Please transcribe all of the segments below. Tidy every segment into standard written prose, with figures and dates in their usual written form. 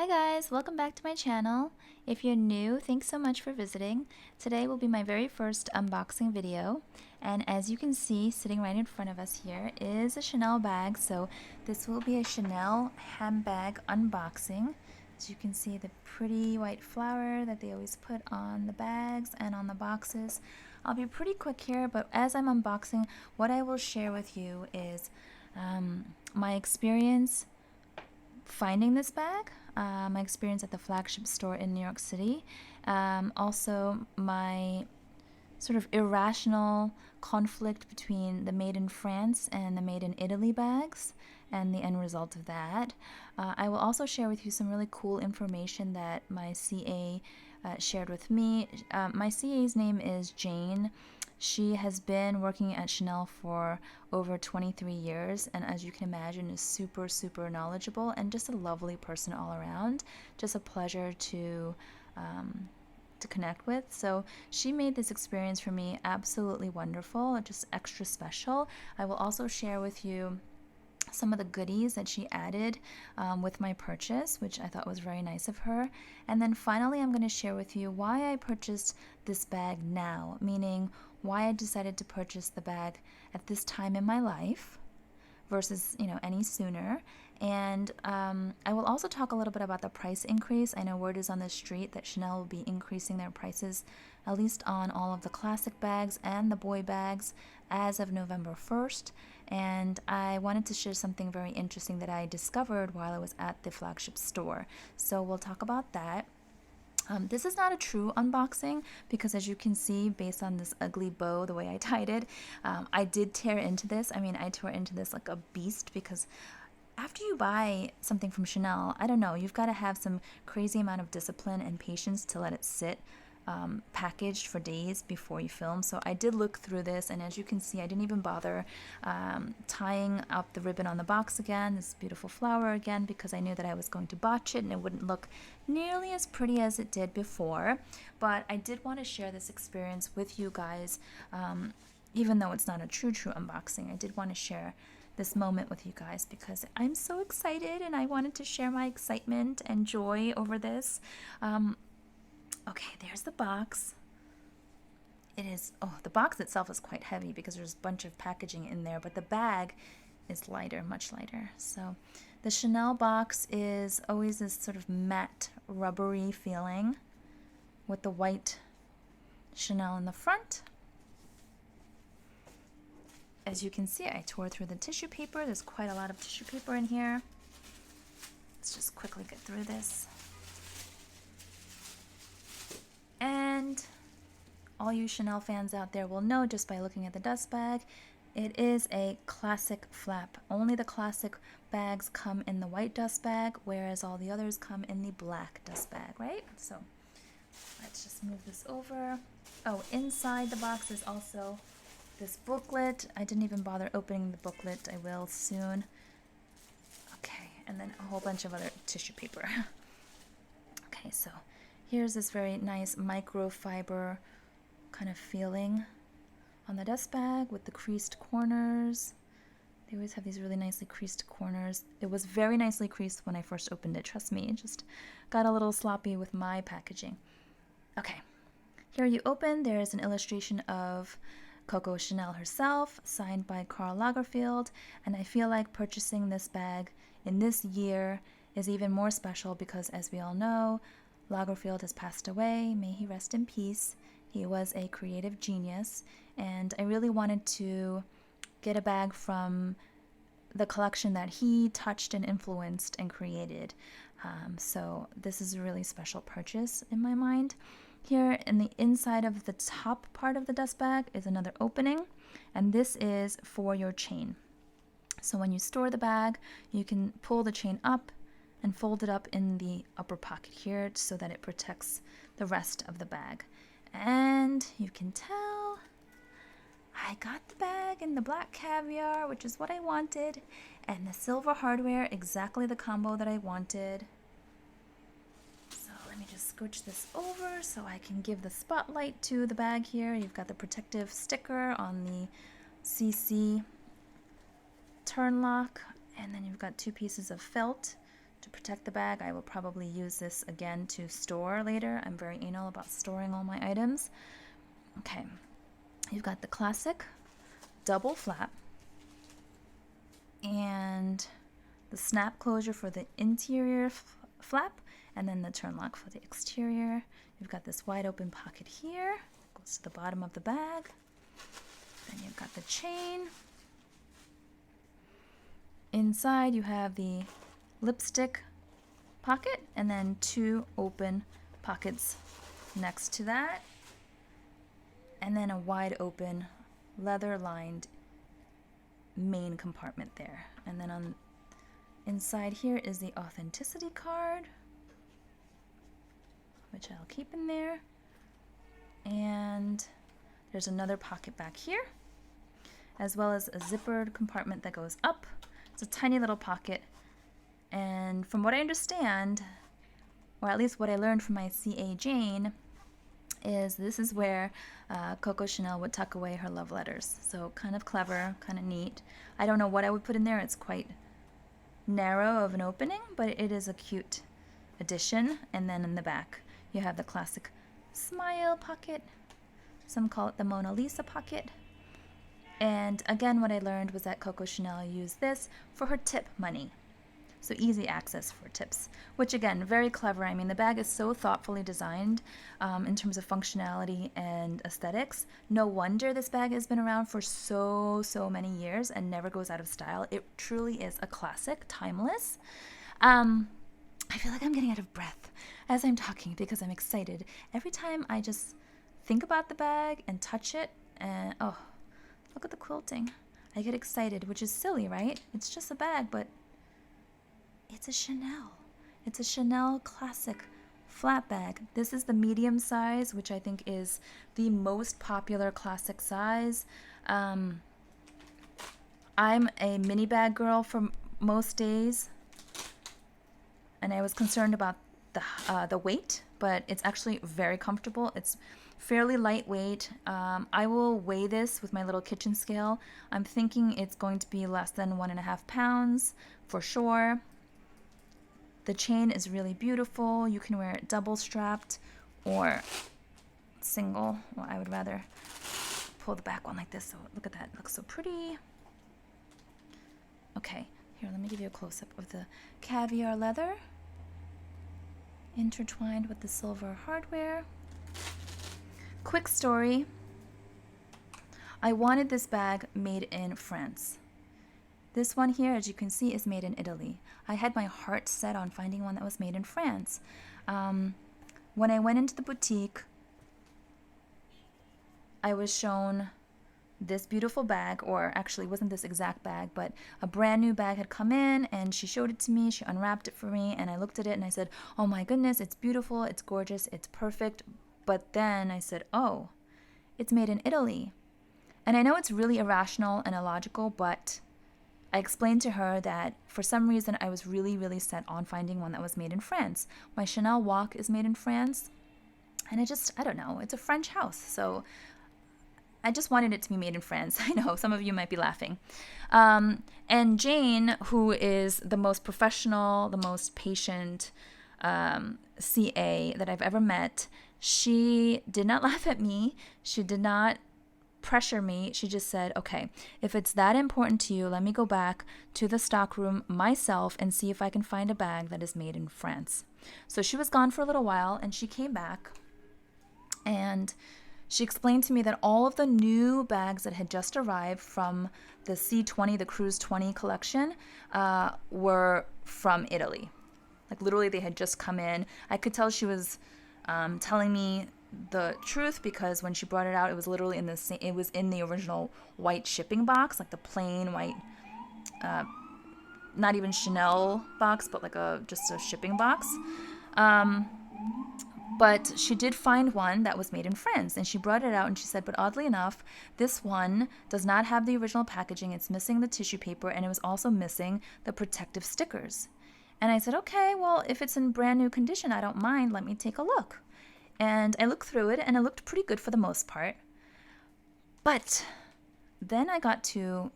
Hi guys, welcome back to my channel. If you're new, thanks so much for visiting. Today will be my very first unboxing video, and as you can see sitting right in front of us here is a Chanel bag. So this will be a Chanel handbag unboxing. As you can see, the pretty white flower that they always put on the bags and on the boxes. I'll be pretty quick here, but as I'm unboxing, what I will share with you is my experience finding this bag, my experience at the flagship store in New York City, also my sort of irrational conflict between the made in France and the made in Italy bags and the end result of that. I will also share with you some really cool information that my CA shared with me. My CA's name is Jane. She has been working at Chanel for over 23 years, and as you can imagine is super knowledgeable and just a lovely person all around. Just a pleasure to connect with. So she made this experience for me absolutely wonderful, just extra special. I will also share with you some of the goodies that she added with my purchase, which I thought was very nice of her. And then finally, I'm going to share with you why I purchased this bag now, meaning why I decided to purchase the bag at this time in my life versus any sooner. And I will also talk a little bit about the price increase. I know word is on the street that Chanel will be increasing their prices, at least on all of the classic bags and the boy bags, as of November 1st. And I wanted to share something very interesting that I discovered while I was at the flagship store. So we'll talk about that. This is not a true unboxing because, as you can see, based on this ugly bow, the way I tied it, I did tear into this. I mean, I tore into this like a beast because after you buy something from Chanel, I don't know, you've got to have some crazy amount of discipline and patience to let it sit packaged for days before you film. So I did look through this, and as you can see, I didn't even bother tying up the ribbon on the box again, this beautiful flower again, because I knew that I was going to botch it and it wouldn't look nearly as pretty as it did before. But I did want to share this experience with you guys, even though it's not a true unboxing. I did want to share this moment with you guys because I'm so excited and I wanted to share my excitement and joy over this. Okay, there's the box. It is, oh, the box itself is quite heavy because there's a bunch of packaging in there, but the bag is lighter, much lighter. So the Chanel box is always this sort of matte, rubbery feeling with the white Chanel in the front. As you can see, I tore through the tissue paper. There's quite a lot of tissue paper in here. Let's just quickly get through this. And all you Chanel fans out there will know just by looking at the dust bag, it is a classic flap. Only the classic bags come in the white dust bag, whereas all the others come in the black dust bag, right? So let's just move this over. Oh, inside the box is also this booklet. I didn't even bother opening the booklet. I will soon. Okay, and then a whole bunch of other tissue paper. Okay, so here's this very nice microfiber kind of feeling on the dust bag with the creased corners. They always have these really nicely creased corners. It was very nicely creased when I first opened it, trust me. It just got a little sloppy with my packaging. Okay, here you open, there is an illustration of Coco Chanel herself, signed by Karl Lagerfeld, and I feel like purchasing this bag in this year is even more special because, as we all know, Lagerfeld has passed away. May he rest in peace. He was a creative genius, and I really wanted to get a bag from the collection that he touched and influenced and created. So this is a really special purchase in my mind. Here in the inside of the top part of the dust bag is another opening, and this is for your chain. So when you store the bag, you can pull the chain up and fold it up in the upper pocket here so that it protects the rest of the bag. And you can tell I got the bag in the black caviar, which is what I wanted, and the silver hardware, exactly the combo that I wanted. So let me just scooch this over so I can give the spotlight to the bag here. You've got the protective sticker on the CC turn lock, and then you've got two pieces of felt to protect the bag. I will probably use this again to store later. I'm very anal about storing all my items. Okay, you've got the classic double flap and the snap closure for the interior flap, and then the turn lock for the exterior. You've got this wide open pocket here, goes to the bottom of the bag. Then you've got the chain. Inside you have the lipstick pocket and then two open pockets next to that, and then a wide open leather lined main compartment there. And then on inside here is the authenticity card, which I'll keep in there. And there's another pocket back here, as well as a zippered compartment that goes up. It's a tiny little pocket. And from what I understand, or at least what I learned from my CA Jane, is this is where Coco Chanel would tuck away her love letters. So kind of clever, kind of neat. I don't know what I would put in there. It's quite narrow of an opening, but it is a cute addition. And then in the back, you have the classic smile pocket. Some call it the Mona Lisa pocket. And again, what I learned was that Coco Chanel used this for her tip money. So easy access for tips, which again, very clever. I mean, the bag is so thoughtfully designed in terms of functionality and aesthetics. No wonder this bag has been around for so many years and never goes out of style. It truly is a classic, timeless. I feel like I'm getting out of breath as I'm talking because I'm excited. Every time I just think about the bag and touch it, and oh, look at the quilting. I get excited, which is silly, right? It's just a bag, but it's a Chanel. It's a Chanel classic flat bag. This is the medium size, which I think is the most popular classic size. I'm a mini bag girl for most days, and I was concerned about the weight, but it's actually very comfortable. It's fairly lightweight. I will weigh this with my little kitchen scale. I'm thinking it's going to be less than 1.5 pounds for sure. The chain is really beautiful. You can wear it double strapped or single. Well, I would rather pull the back one like this. So look at that. It looks so pretty. Okay, here, let me give you a close-up of the caviar leather intertwined with the silver hardware. Quick story. I wanted this bag made in France. This one here, as you can see, is made in Italy. I had my heart set on finding one that was made in France. When I went into the boutique, I was shown this beautiful bag, or actually it wasn't this exact bag, but a brand new bag had come in and she showed it to me. She unwrapped it for me and I looked at it and I said, oh my goodness, it's beautiful, it's gorgeous, it's perfect. But then I said, oh, it's made in Italy. And I know it's really irrational and illogical, but I explained to her that for some reason I was really set on finding one that was made in France. My Chanel Walk is made in France, and I don't know, it's a French house, so I just wanted it to be made in France. I know, some of you might be laughing. And Jane, who is the most professional, the most patient CA that I've ever met, she did not laugh at me. She did not pressure me. She just said, okay, if it's that important to you, let me go back to the stockroom myself and see if I can find a bag that is made in France. So she was gone for a little while and she came back and she explained to me that all of the new bags that had just arrived from the C20, the Cruise 20 collection, were from Italy. Like literally they had just come in. I could tell she was telling me the truth because when she brought it out, it was literally in the same, it was in the original white shipping box, like the plain white, not even Chanel box, but like just a shipping box. But she did find one that was made in France, and she brought it out and she said, but oddly enough, this one does not have the original packaging. It's missing the tissue paper, and it was also missing the protective stickers. And I said, okay, well, if it's in brand new condition, I don't mind. Let me take a look. And I looked through it, and it looked pretty good for the most part. But then I got to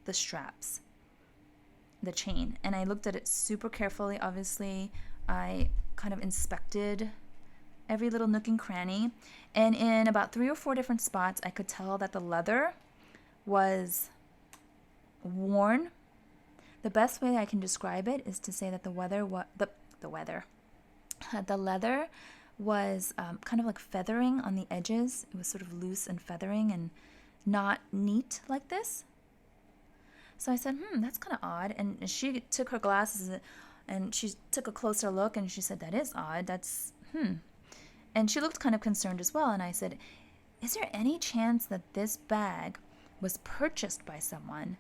the straps. the chain, and I looked at it super carefully. Obviously, I kind of inspected every little nook and cranny, and in about 3 or 4 different spots, I could tell that the leather was worn. The best way I can describe it is to say that the leather was kind of like feathering on the edges. It was sort of loose and feathering and not neat like this. So I said, that's kind of odd. And she took her glasses and she took a closer look and she said, that is odd. And she looked kind of concerned as well. And I said, is there any chance that this bag was purchased by someone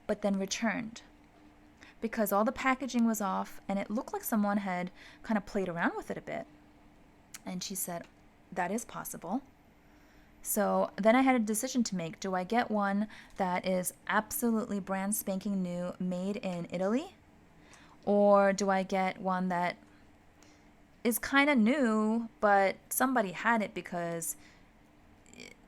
but then returned? Because all the packaging was off and it looked like someone had kind of played around with it a bit. And she said, that is possible. So then I had a decision to make. Do I get one that is absolutely brand spanking new, made in Italy? Or do I get one that is kind of new, but somebody had it because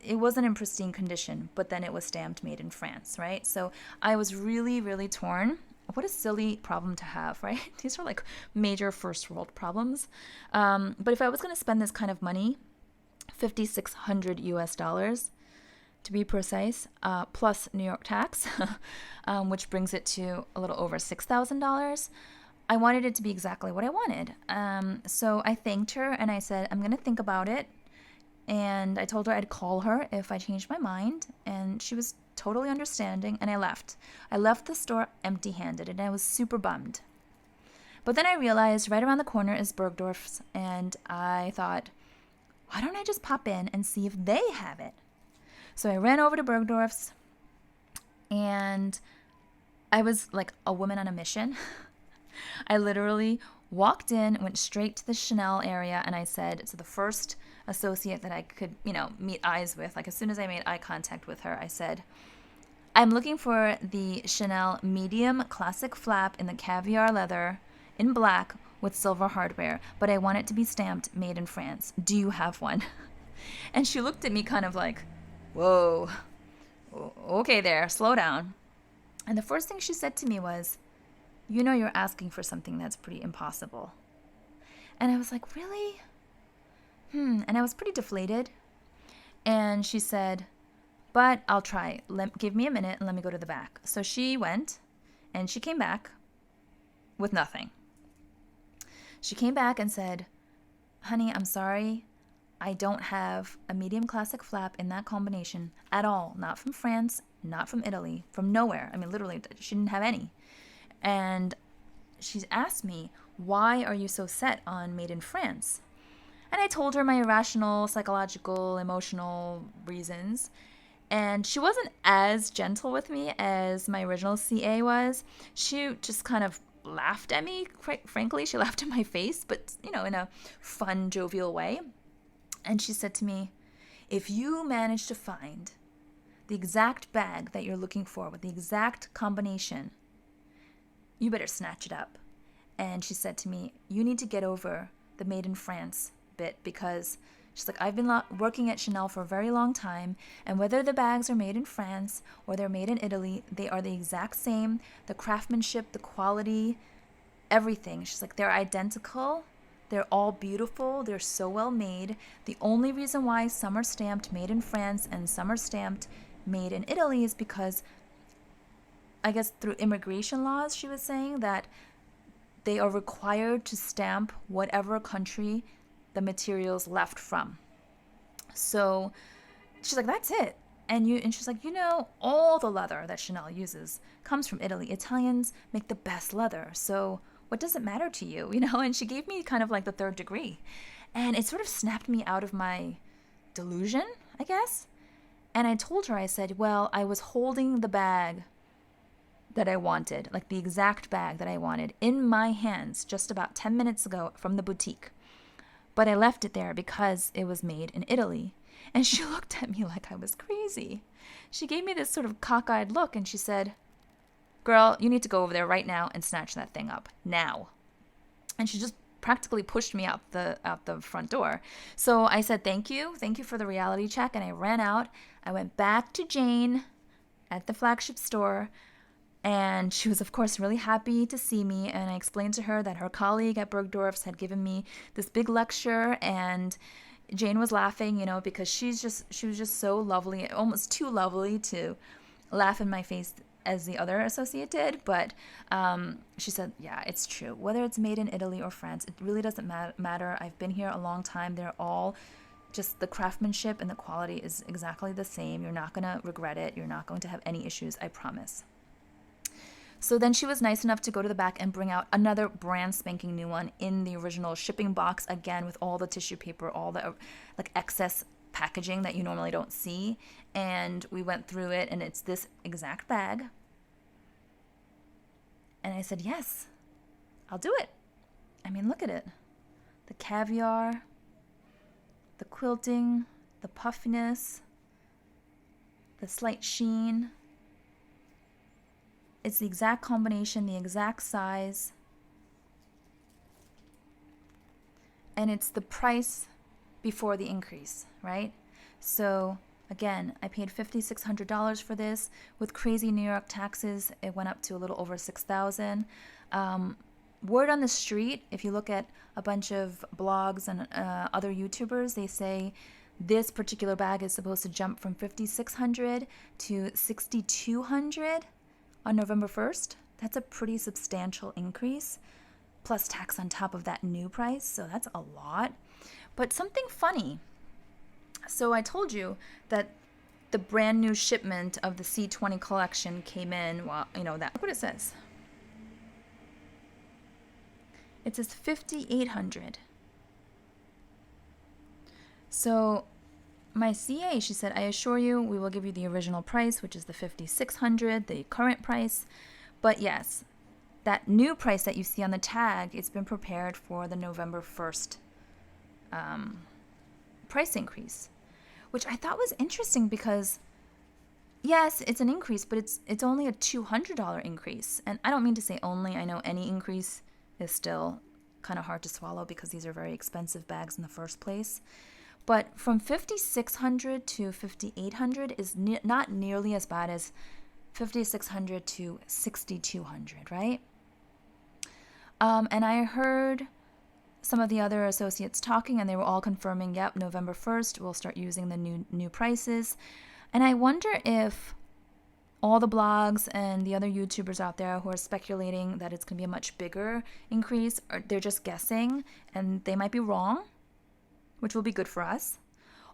it wasn't in pristine condition, but then it was stamped made in France, right? So I was really, really torn. What a silly problem to have, right? These are like major first world problems. But if I was going to spend this kind of money, $5,600 US to be precise, plus New York tax, which brings it to a little over $6,000. I wanted it to be exactly what I wanted. So I thanked her and I said, I'm going to think about it. And I told her I'd call her if I changed my mind. And she was totally understanding, and I left. I left the store empty-handed, and I was super bummed. But then I realized right around the corner is Bergdorf's, and I thought, why don't I just pop in and see if they have it? So I ran over to Bergdorf's, and I was like a woman on a mission. I literally walked in, went straight to the Chanel area, and I said to the first associate that I could, meet eyes with, like as soon as I made eye contact with her, I said, I'm looking for the Chanel medium classic flap in the caviar leather in black with silver hardware, but I want it to be stamped made in France. Do you have one? And she looked at me kind of like, whoa, okay there, slow down. And the first thing she said to me was, you're asking for something that's pretty impossible. And I was like, really? And I was pretty deflated. And she said, but I'll try. Give me a minute and let me go to the back. So she went and she came back with nothing. She came back and said, honey, I'm sorry. I don't have a medium classic flap in that combination at all. Not from France, not from Italy, from nowhere. I mean, literally, she didn't have any. And she asked me, why are you so set on made in France? And I told her my irrational, psychological, emotional reasons. And she wasn't as gentle with me as my original CA was. She just kind of laughed at me, frankly. She laughed in my face, but, in a fun, jovial way. And she said to me, if you manage to find the exact bag that you're looking for with the exact combination, you better snatch it up. And she said to me, you need to get over the made in France bit, because she's like, I've been working at Chanel for a very long time, and whether the bags are made in France or they're made in Italy, they are the exact same. The craftsmanship, the quality, everything. She's like, they're identical. They're all beautiful. They're so well made. The only reason why some are stamped made in France and some are stamped made in Italy is because, I guess through immigration laws, she was saying that they are required to stamp whatever country the materials left from. So she's like, that's it. And she's like, all the leather that Chanel uses comes from Italy. Italians make the best leather. So what does it matter to you? And she gave me kind of like the third degree. And it sort of snapped me out of my delusion, I guess. And I told her, I said, well, I was holding the bag that I wanted, like the exact bag that I wanted, in my hands just about 10 minutes ago from the boutique. But I left it there because it was made in Italy. And she looked at me like I was crazy. She gave me this sort of cockeyed look and she said, girl, you need to go over there right now and snatch that thing up. Now. And she just practically pushed me out the front door. So I said, thank you for the reality check. And I ran out. I went back to Jane at the flagship store. And she was, of course, really happy to see me. And I explained to her that her colleague at Bergdorf's had given me this big lecture. And Jane was laughing, because she was just so lovely, almost too lovely to laugh in my face as the other associate did. But she said, yeah, it's true. Whether it's made in Italy or France, it really doesn't matter. I've been here a long time. They're all just the craftsmanship and the quality is exactly the same. You're not going to regret it. You're not going to have any issues, I promise. So then she was nice enough to go to the back and bring out another brand spanking new one in the original shipping box, again with all the tissue paper, all the excess packaging that you normally don't see. And we went through it, and it's this exact bag. And I said, yes, I'll do it. I mean, look at it. The caviar, the quilting, the puffiness, the slight sheen. It's the exact combination, the exact size. And it's the price before the increase, right? So again, I paid $5,600 for this. With crazy New York taxes, it went up to a little over $6,000. Word on the street, if you look at a bunch of blogs and other YouTubers, they say this particular bag is supposed to jump from $5,600 to $6,200 on November 1st. That's a pretty substantial increase, plus tax on top of that new price, so that's a lot. But something funny. So I told you that the brand new shipment of the C20 collection came in, well, that's what it says. It says $5,800. So my CA, she said, I assure you, we will give you the original price, which is the $5,600, the current price. But yes, that new price that you see on the tag, it's been prepared for the November 1st price increase, which I thought was interesting because, yes, it's an increase, but it's only a $200 increase. And I don't mean to say only. I know any increase is still kind of hard to swallow because these are very expensive bags in the first place. But from $5,600 to $5,800 is not nearly as bad as $5,600 to $6,200, right? And I heard some of the other associates talking, and they were all confirming, yep, November 1st, we'll start using the new prices. And I wonder if all the blogs and the other YouTubers out there who are speculating that it's going to be a much bigger increase, or they're just guessing, and they might be wrong, which will be good for us.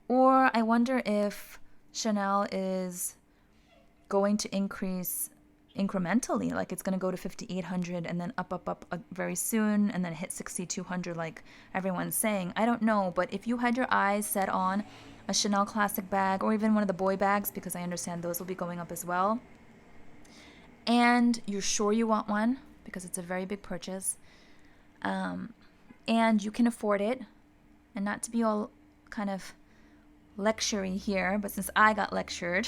Or I wonder if Chanel is going to increase incrementally, like it's going to go to $5,800 and then up very soon and then hit $6,200 like everyone's saying. I don't know, but if you had your eyes set on a Chanel classic bag or even one of the boy bags, because I understand those will be going up as well, and you're sure you want one because it's a very big purchase, and you can afford it, and not to be all kind of lectury here, but since I got lectured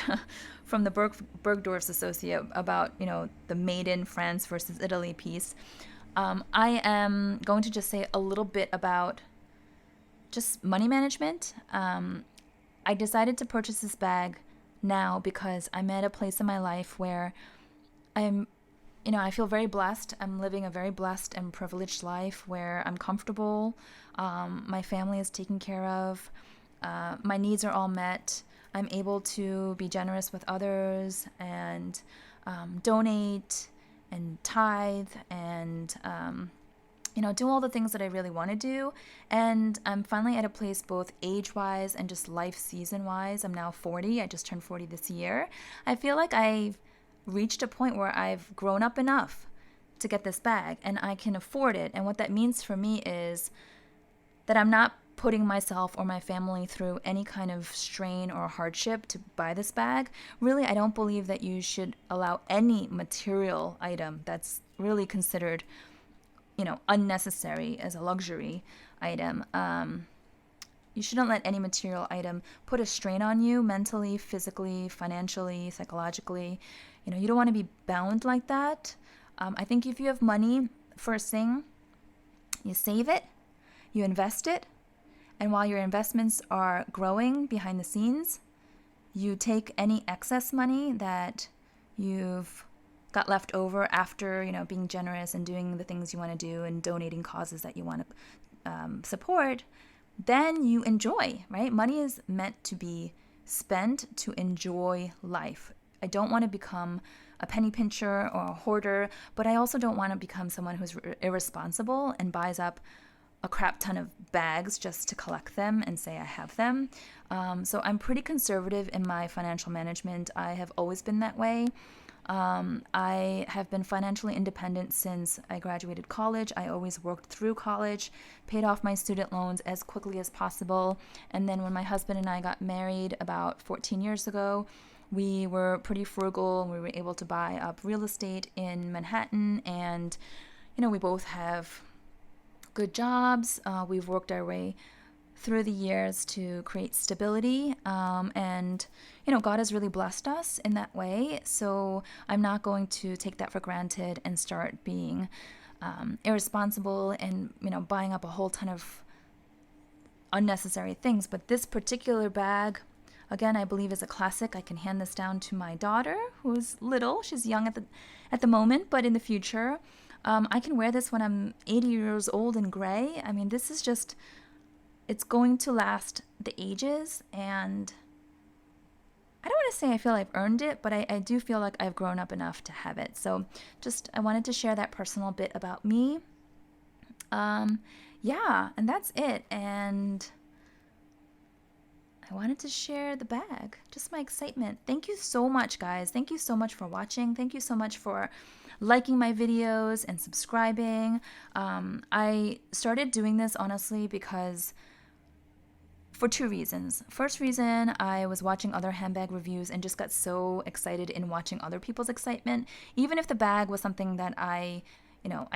from the Bergdorf's associate about, the made in France versus Italy piece, I am going to just say a little bit about just money management. I decided to purchase this bag now because I'm at a place in my life where I feel very blessed. I'm living a very blessed and privileged life where I'm comfortable. My family is taken care of. My needs are all met. I'm able to be generous with others and donate and tithe and, do all the things that I really want to do. And I'm finally at a place both age-wise and just life season-wise. I'm now 40. I just turned 40 this year. I feel like I've reached a point where I've grown up enough to get this bag and I can afford it. And what that means for me is that I'm not putting myself or my family through any kind of strain or hardship to buy this bag. Really, I don't believe that you should allow any material item that's really considered, unnecessary as a luxury item. You shouldn't let any material item put a strain on you mentally, physically, financially, psychologically. You don't want to be bound like that. I think if you have money, first thing, you save it, you invest it, and while your investments are growing behind the scenes, you take any excess money that you've got left over after, being generous and doing the things you want to do and donating causes that you want to support, then you enjoy, right? Money is meant to be spent to enjoy life. I don't want to become a penny pincher or a hoarder, but I also don't want to become someone who's irresponsible and buys up a crap ton of bags just to collect them and say I have them. So I'm pretty conservative in my financial management. I have always been that way. I have been financially independent since I graduated college. I always worked through college, paid off my student loans as quickly as possible. And then when my husband and I got married about 14 years ago, we were pretty frugal and we were able to buy up real estate in Manhattan. And, we both have good jobs. We've worked our way through the years to create stability. And, God has really blessed us in that way. So I'm not going to take that for granted and start being irresponsible and, buying up a whole ton of unnecessary things. But this particular bag, again, I believe is a classic. I can hand this down to my daughter, who's little. She's young at the moment, but in the future, I can wear this when I'm 80 years old and gray. I mean, this is just, it's going to last the ages, and I don't want to say I feel I've earned it, but I do feel like I've grown up enough to have it. So I wanted to share that personal bit about me. Yeah, and that's it. And I wanted to share the bag, just my excitement. Thank you so much, guys. Thank you so much for watching. Thank you so much for liking my videos and subscribing. I started doing this honestly because for two reasons. First reason, I was watching other handbag reviews and just got so excited in watching other people's excitement. Even if the bag was something that I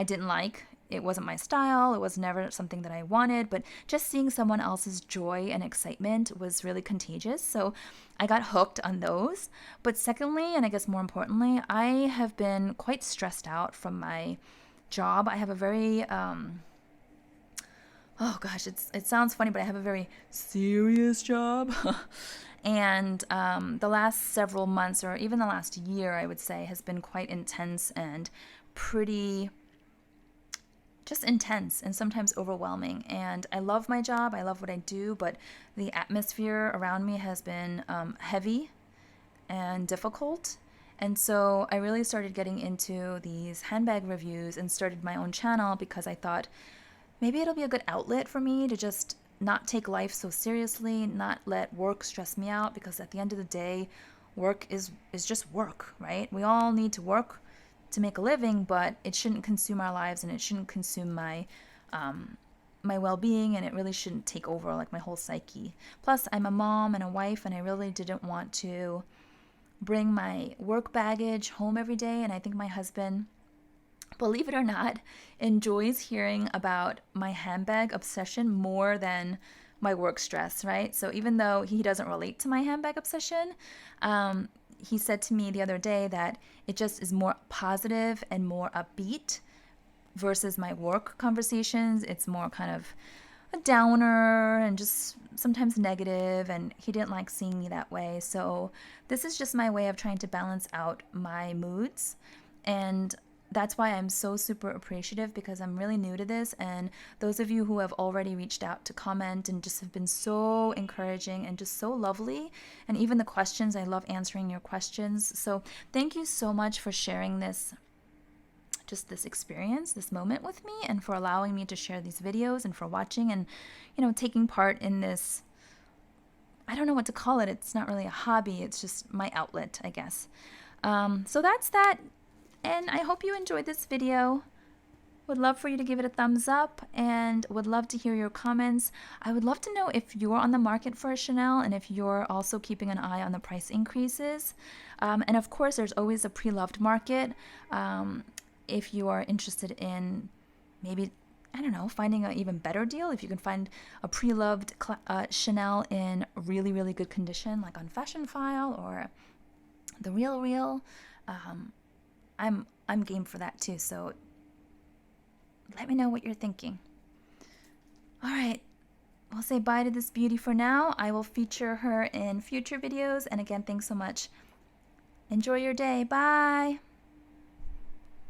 didn't like, it wasn't my style, it was never something that I wanted, but just seeing someone else's joy and excitement was really contagious. So I got hooked on those. But secondly, and I guess more importantly, I have been quite stressed out from my job. I have a very, oh gosh, it sounds funny, but I have a very serious job. And the last several months, or even the last year, I would say, has been quite intense and pretty just intense and sometimes overwhelming. And I love my job. I love what I do, but the atmosphere around me has been heavy and difficult. And so I really started getting into these handbag reviews and started my own channel because I thought maybe it'll be a good outlet for me to just not take life so seriously, not let work stress me out, because at the end of the day, work is just work, right? We all need to work to make a living, but it shouldn't consume our lives, and it shouldn't consume my my well-being, and it really shouldn't take over like my whole psyche. Plus, I'm a mom and a wife, and I really didn't want to bring my work baggage home every day. And I think my husband, believe it or not, enjoys hearing about my handbag obsession more than my work stress, right? So even though he doesn't relate to my handbag obsession, he said to me the other day that it just is more positive and more upbeat versus my work conversations. It's more kind of a downer and just sometimes negative, and he didn't like seeing me that way. So this is just my way of trying to balance out my moods. And that's why I'm so super appreciative, because I'm really new to this, and those of you who have already reached out to comment and just have been so encouraging and just so lovely, and even the questions, I love answering your questions. So thank you so much for sharing this experience, this moment with me, and for allowing me to share these videos, and for watching and taking part in this. I don't know what to call it. It's not really a hobby, it's just my outlet, I guess. So that's that. And I hope you enjoyed this video. Would love for you to give it a thumbs up, and would love to hear your comments. I would love to know if you're on the market for a Chanel, and if you're also keeping an eye on the price increases. And of course, there's always a pre-loved market. If you are interested in maybe, I don't know, finding an even better deal, if you can find a pre-loved Chanel in really, really good condition, like on Fashion File or The Real, I'm game for that too, so let me know what you're thinking. All right, I'll say bye to this beauty for now. I will feature her in future videos, and again, thanks so much. Enjoy your day. Bye.